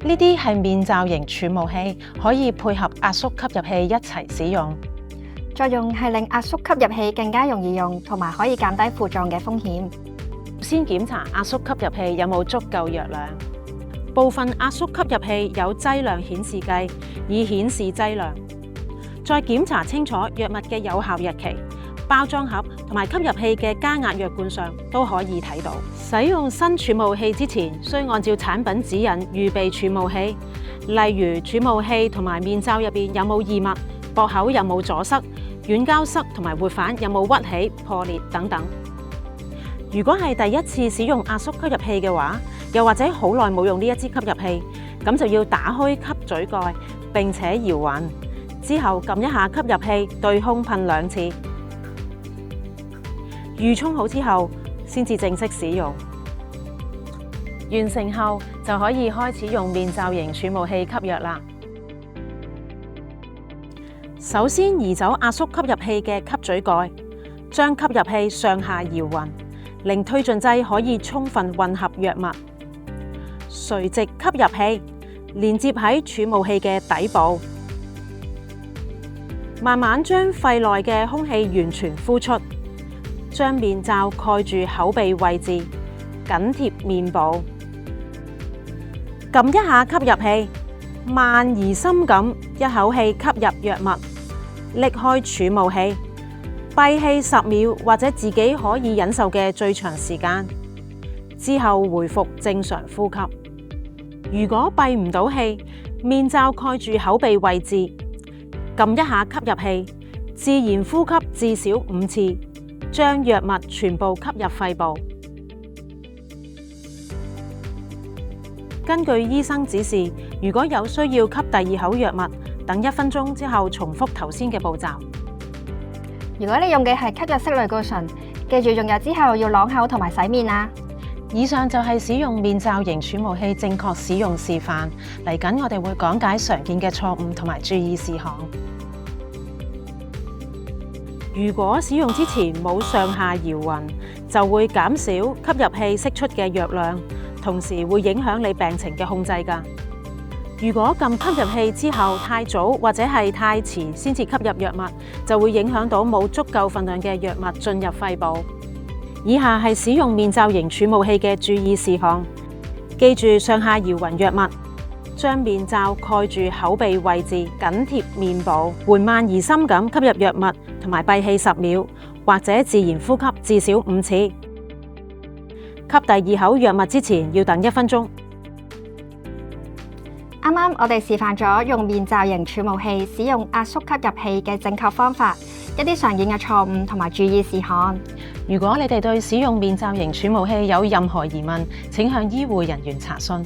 呢啲係面罩型儲物器，可以配合壓縮吸入器一齊使用。作用係令壓縮吸入器更加容易用，同埋可以減低負撞嘅風險。先檢查壓縮吸入器有冇足夠藥量。部分壓縮吸入器有劑量顯示計，以顯示劑量。再檢查清楚藥物嘅有效日期。包裝盒同埋吸入器嘅加壓藥罐上都可以睇到。使用新儲物器之前，需按照產品指引預備儲物器，例如儲物器同埋面罩入邊有冇異物，駁口有冇阻塞，軟膠塞同埋活反有冇屈起、破裂等等。如果係第一次使用壓縮吸入器嘅話，又或者好耐冇用呢一支吸入器，咁就要打開吸嘴蓋並且搖勻，之後撳一下吸入器，對空噴2次。預沖好之後，先至正式使用。完成後就可以開始用面罩型儲物器吸藥啦。首先移走壓縮吸入器嘅吸嘴蓋，將吸入器上下搖勻，令推進劑可以充分混合藥物。垂直吸入器連接喺儲物器嘅底部，慢慢將肺內嘅空氣完全呼出。將面罩蓋住口鼻位置，緊貼面部。撳一下吸入器，慢而深咁一口氣吸入藥物，拎開儲物器，閉氣10秒或者自己可以忍受嘅最長時間，之後回復正常呼吸。如果閉唔到氣，面罩蓋住口鼻位置，撳一下吸入器，自然呼吸至少5次。將藥物全部吸入肺部。根據醫生指示，如果有需要吸第2口藥物，等1分鐘之後重複頭先嘅步驟。如果你用嘅係吸入式類固醇，記住用藥之後要啷口同埋洗面啊！以上就係使用面罩型儲物器正確使用示範。嚟緊我哋會講解常見嘅錯誤同埋注意事項。如果使用之前冇上下搖勻，就會減少吸入器釋出嘅藥量，同時會影響你病情嘅控制㗎。如果撳吸入器之後太早或者係太遲先至吸入藥物，就會影響到冇足夠份量嘅藥物進入肺部。以下係使用面罩型儲物器嘅注意事項，記住上下搖勻藥物。將面罩蓋住口鼻位置，緊貼面部，緩慢而深咁吸入藥物，同埋閉氣10秒，或者自然呼吸至少5次。吸第2口藥物之前要等1分鐘。啱啱我哋示範咗用面罩型儲物器使用壓縮吸入器嘅正確方法，一啲常見嘅錯誤同埋注意事項。如果你哋對使用面罩型儲物器有任何疑問，請向醫護人員查詢。